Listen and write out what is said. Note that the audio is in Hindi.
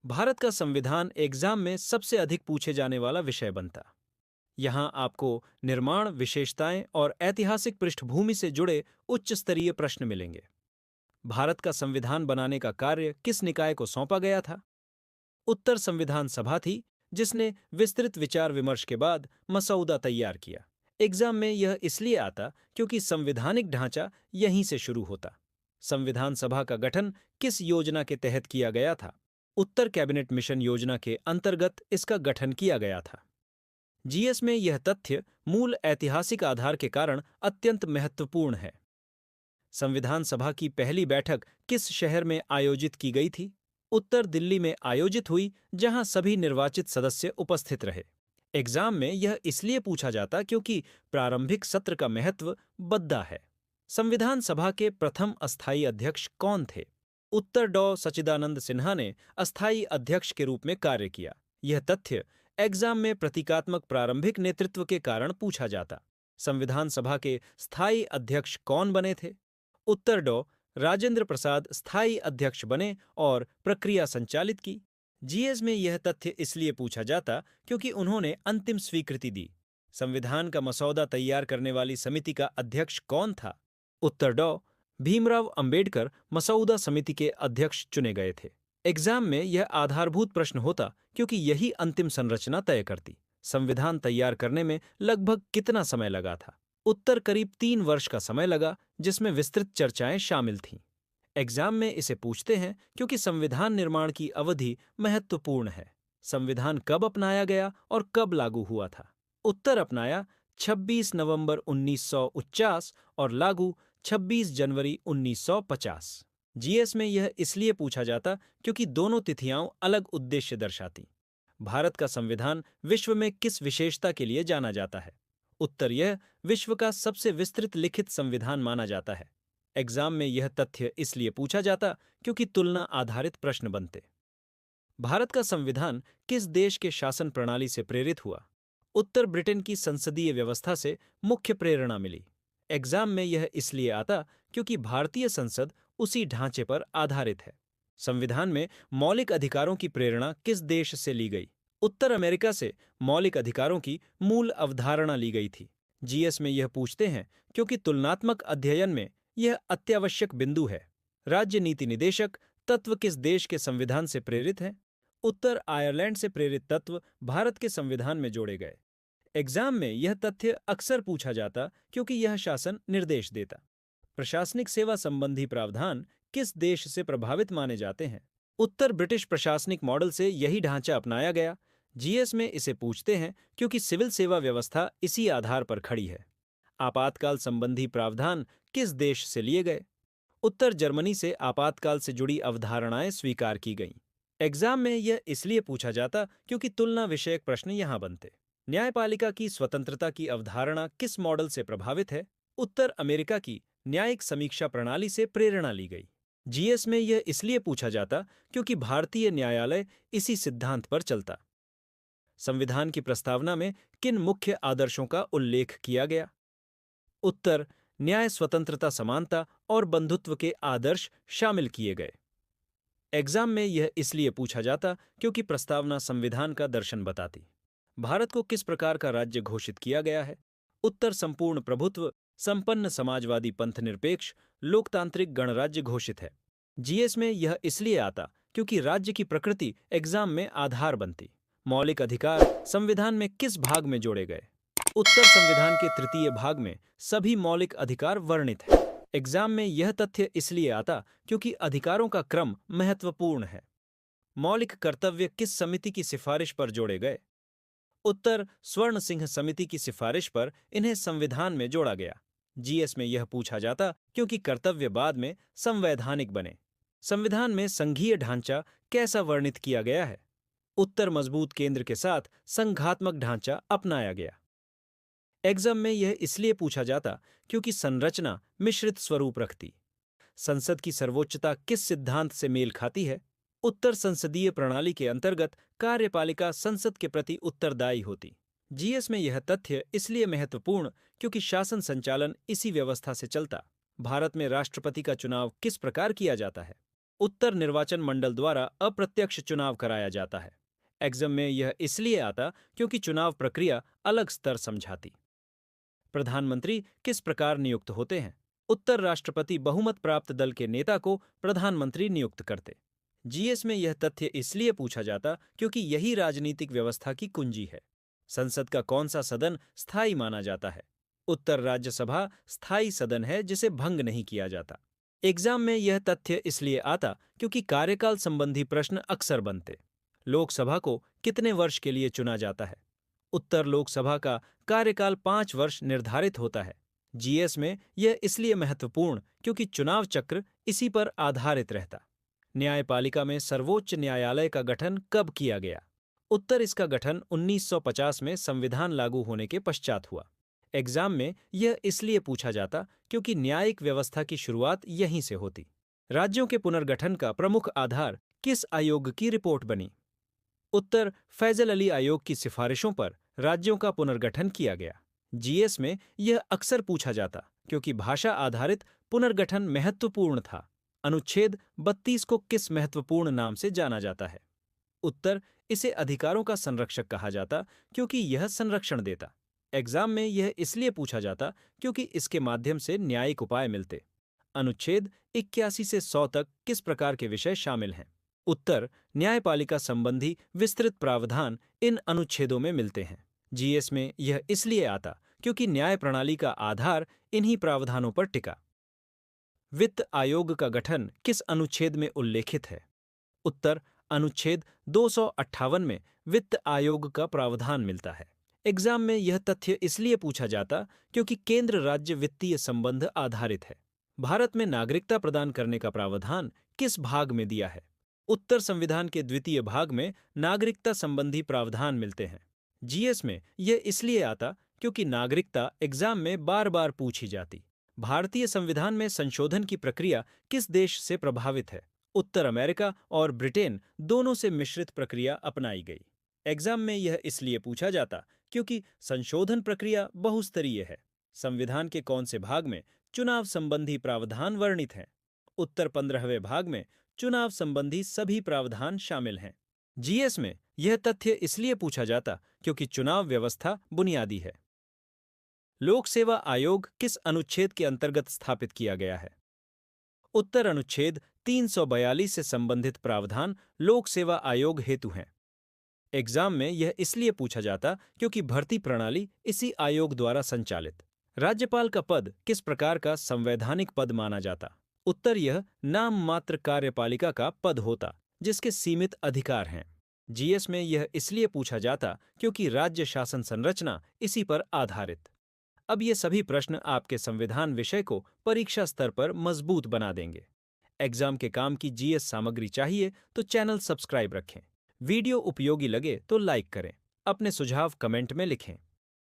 भारत का संविधान एग्जाम में सबसे अधिक पूछे जाने वाला विषय बनता। यहाँ आपको निर्माण, विशेषताएं और ऐतिहासिक पृष्ठभूमि से जुड़े उच्च स्तरीय प्रश्न मिलेंगे। भारत का संविधान बनाने का कार्य किस निकाय को सौंपा गया था? उत्तर संविधान सभा थी, जिसने विस्तृत विचार विमर्श के बाद मसौदा तैयार किया। एग्जाम में यह इसलिए आता क्योंकि संवैधानिक ढांचा यहीं से शुरू होता। संविधान सभा का गठन किस योजना के तहत किया गया था? उत्तर कैबिनेट मिशन योजना के अंतर्गत इसका गठन किया गया था। जीएस में यह तथ्य मूल ऐतिहासिक आधार के कारण अत्यंत महत्वपूर्ण है। संविधान सभा की पहली बैठक किस शहर में आयोजित की गई थी? उत्तर दिल्ली में आयोजित हुई, जहां सभी निर्वाचित सदस्य उपस्थित रहे। एग्जाम में यह इसलिए पूछा जाता क्योंकि प्रारंभिक सत्र का महत्व बद्दा है। संविधान सभा के प्रथम अस्थायी अध्यक्ष कौन थे? उत्तर डॉ सच्चिदानंद सिन्हा ने अस्थायी अध्यक्ष के रूप में कार्य किया। यह तथ्य एग्जाम में प्रतीकात्मक प्रारंभिक नेतृत्व के कारण पूछा जाता। संविधान सभा के स्थायी अध्यक्ष कौन बने थे? उत्तर डॉ राजेंद्र प्रसाद स्थायी अध्यक्ष बने और प्रक्रिया संचालित की। जीएस में यह तथ्य इसलिए पूछा जाता क्योंकि उन्होंने अंतिम स्वीकृति दी। संविधान का मसौदा तैयार करने वाली समिति का अध्यक्ष कौन था? उत्तर डॉ भीमराव अंबेडकर मसौदा समिति के अध्यक्ष चुने गए थे। एग्जाम में यह आधारभूत प्रश्न होता क्योंकि यही अंतिम संरचना तय करती। संविधान तैयार करने में लगभग कितना समय लगा था? उत्तर करीब 3 वर्ष का समय लगा, जिसमें विस्तृत चर्चाएं शामिल थीं। एग्जाम में इसे पूछते हैं क्योंकि संविधान निर्माण की अवधि महत्वपूर्ण है। संविधान कब अपनाया गया और कब लागू हुआ था? उत्तर अपनाया 26 नवंबर 1949 और लागू 26 जनवरी 1950। जीएस में यह इसलिए पूछा जाता क्योंकि दोनों तिथियां अलग उद्देश्य दर्शाती। भारत का संविधान विश्व में किस विशेषता के लिए जाना जाता है? उत्तर यह विश्व का सबसे विस्तृत लिखित संविधान माना जाता है। एग्जाम में यह तथ्य इसलिए पूछा जाता क्योंकि तुलना आधारित प्रश्न बनते। भारत का संविधान किस देश के शासन प्रणाली से प्रेरित हुआ? उत्तर ब्रिटेन की संसदीय व्यवस्था से मुख्य प्रेरणा मिली। एग्जाम में यह इसलिए आता क्योंकि भारतीय संसद उसी ढांचे पर आधारित है। संविधान में मौलिक अधिकारों की प्रेरणा किस देश से ली गई? उत्तर अमेरिका से मौलिक अधिकारों की मूल अवधारणा ली गई थी। जीएस में यह पूछते हैं क्योंकि तुलनात्मक अध्ययन में यह अत्यावश्यक बिंदु है। राज्य नीति निदेशक तत्व किस देश के संविधान से प्रेरित हैं? उत्तर आयरलैंड से प्रेरित तत्व भारत के संविधान में जोड़े गए। एग्जाम में यह तथ्य अक्सर पूछा जाता क्योंकि यह शासन निर्देश देता। प्रशासनिक सेवा संबंधी प्रावधान किस देश से प्रभावित माने जाते हैं? उत्तर ब्रिटिश प्रशासनिक मॉडल से यही ढांचा अपनाया गया। जीएस में इसे पूछते हैं क्योंकि सिविल सेवा व्यवस्था इसी आधार पर खड़ी है। आपातकाल संबंधी प्रावधान किस देश से लिए गए? उत्तर जर्मनी से आपातकाल से जुड़ी अवधारणाएं स्वीकार की गईं। एग्जाम में यह इसलिए पूछा जाता क्योंकि तुलना विषयक प्रश्न यहां बनते। न्यायपालिका की स्वतंत्रता की अवधारणा किस मॉडल से प्रभावित है? उत्तर अमेरिका की न्यायिक समीक्षा प्रणाली से प्रेरणा ली गई। जीएस में यह इसलिए पूछा जाता क्योंकि भारतीय न्यायालय इसी सिद्धांत पर चलता। संविधान की प्रस्तावना में किन मुख्य आदर्शों का उल्लेख किया गया? उत्तर न्याय, स्वतंत्रता, समानता और बंधुत्व के आदर्श शामिल किए गए। एग्जाम में यह इसलिए पूछा जाता क्योंकि प्रस्तावना संविधान का दर्शन बताती। भारत को किस प्रकार का राज्य घोषित किया गया है? उत्तर संपूर्ण प्रभुत्व, संपन्न समाजवादी पंथ निरपेक्ष, लोकतांत्रिक गणराज्य घोषित है। जीएस में यह इसलिए आता क्योंकि राज्य की प्रकृति एग्जाम में आधार बनती। मौलिक अधिकार संविधान में किस भाग में जोड़े गए? उत्तर संविधान के तृतीय भाग में सभी मौलिक अधिकार वर्णित है। एग्जाम में यह तथ्य इसलिए आता क्योंकि अधिकारों का क्रम महत्वपूर्ण है। मौलिक कर्तव्य किस समिति की सिफारिश पर जोड़े गए? उत्तर स्वर्ण सिंह समिति की सिफारिश पर इन्हें संविधान में जोड़ा गया। जीएस में यह पूछा जाता क्योंकि कर्तव्य बाद में संवैधानिक बने। संविधान में संघीय ढांचा कैसा वर्णित किया गया है? उत्तर मजबूत केंद्र के साथ संघात्मक ढांचा अपनाया गया। एग्जाम में यह इसलिए पूछा जाता क्योंकि संरचना मिश्रित स्वरूप रखती। संसद की सर्वोच्चता किस सिद्धांत से मेल खाती है? उत्तर संसदीय प्रणाली के अंतर्गत कार्यपालिका संसद के प्रति उत्तरदायी होती। जीएस में यह तथ्य इसलिए महत्वपूर्ण क्योंकि शासन संचालन इसी व्यवस्था से चलता। भारत में राष्ट्रपति का चुनाव किस प्रकार किया जाता है? उत्तर निर्वाचन मंडल द्वारा अप्रत्यक्ष चुनाव कराया जाता है। एग्जाम में यह इसलिए आता क्योंकि चुनाव प्रक्रिया अलग स्तर समझाती। प्रधानमंत्री किस प्रकार नियुक्त होते हैं? उत्तर राष्ट्रपति बहुमत प्राप्त दल के नेता को प्रधानमंत्री नियुक्त करते। जीएस में यह तथ्य इसलिए पूछा जाता क्योंकि यही राजनीतिक व्यवस्था की कुंजी है। संसद का कौन सा सदन स्थायी माना जाता है? उत्तर राज्यसभा स्थायी सदन है जिसे भंग नहीं किया जाता। एग्जाम में यह तथ्य इसलिए आता क्योंकि कार्यकाल संबंधी प्रश्न अक्सर बनते। लोकसभा को कितने वर्ष के लिए चुना जाता है? उत्तर लोकसभा का कार्यकाल 5 वर्ष निर्धारित होता है। जीएस में यह इसलिए महत्वपूर्ण क्योंकि चुनाव चक्र इसी पर आधारित रहता। न्यायपालिका में सर्वोच्च न्यायालय का गठन कब किया गया? उत्तर इसका गठन 1950 में संविधान लागू होने के पश्चात हुआ। एग्जाम में यह इसलिए पूछा जाता क्योंकि न्यायिक व्यवस्था की शुरुआत यहीं से होती। राज्यों के पुनर्गठन का प्रमुख आधार किस आयोग की रिपोर्ट बनी? उत्तर फैजल अली आयोग की सिफारिशों पर राज्यों का पुनर्गठन किया गया। जीएस में यह अक्सर पूछा जाता क्योंकि भाषा आधारित पुनर्गठन महत्वपूर्ण था। अनुच्छेद 32 को किस महत्वपूर्ण नाम से जाना जाता है? उत्तर इसे अधिकारों का संरक्षक कहा जाता क्योंकि यह संरक्षण देता। एग्जाम में यह इसलिए पूछा जाता क्योंकि इसके माध्यम से न्यायिक उपाय मिलते। अनुच्छेद 81 से 100 तक किस प्रकार के विषय शामिल हैं? उत्तर न्यायपालिका संबंधी विस्तृत प्रावधान इन अनुच्छेदों में मिलते हैं। जीएस में यह इसलिए आता क्योंकि न्याय प्रणाली का आधार इन्हीं प्रावधानों पर टिका। वित्त आयोग का गठन किस अनुच्छेद में उल्लेखित है? उत्तर अनुच्छेद 258 में वित्त आयोग का प्रावधान मिलता है। एग्जाम में यह तथ्य इसलिए पूछा जाता क्योंकि केंद्र राज्य वित्तीय संबंध आधारित है। भारत में नागरिकता प्रदान करने का प्रावधान किस भाग में दिया है? उत्तर संविधान के द्वितीय भाग में नागरिकता संबंधी प्रावधान मिलते हैं। जीएस में यह इसलिए आता क्योंकि नागरिकता एग्जाम में बार बार पूछी जाती। भारतीय संविधान में संशोधन की प्रक्रिया किस देश से प्रभावित है? उत्तर अमेरिका और ब्रिटेन दोनों से मिश्रित प्रक्रिया अपनाई गई। एग्जाम में यह इसलिए पूछा जाता क्योंकि संशोधन प्रक्रिया बहुस्तरीय है। संविधान के कौन से भाग में चुनाव संबंधी प्रावधान वर्णित हैं? उत्तर 15वें भाग में चुनाव संबंधी सभी प्रावधान शामिल हैं। जीएस में यह तथ्य इसलिए पूछा जाता क्योंकि चुनाव व्यवस्था बुनियादी है। लोक सेवा आयोग किस अनुच्छेद के अंतर्गत स्थापित किया गया है? उत्तर अनुच्छेद 342 से संबंधित प्रावधान लोक सेवा आयोग हेतु हैं। एग्जाम में यह इसलिए पूछा जाता क्योंकि भर्ती प्रणाली इसी आयोग द्वारा संचालित। राज्यपाल का पद किस प्रकार का संवैधानिक पद माना जाता? उत्तर यह नाम मात्र कार्यपालिका का पद होता जिसके सीमित अधिकार हैं। जीएस में यह इसलिए पूछा जाता क्योंकि राज्य शासन संरचना इसी पर आधारित। अब ये सभी प्रश्न आपके संविधान विषय को परीक्षा स्तर पर मजबूत बना देंगे। एग्जाम के काम की जीएस सामग्री चाहिए तो चैनल सब्सक्राइब रखें। वीडियो उपयोगी लगे तो लाइक करें। अपने सुझाव कमेंट में लिखें।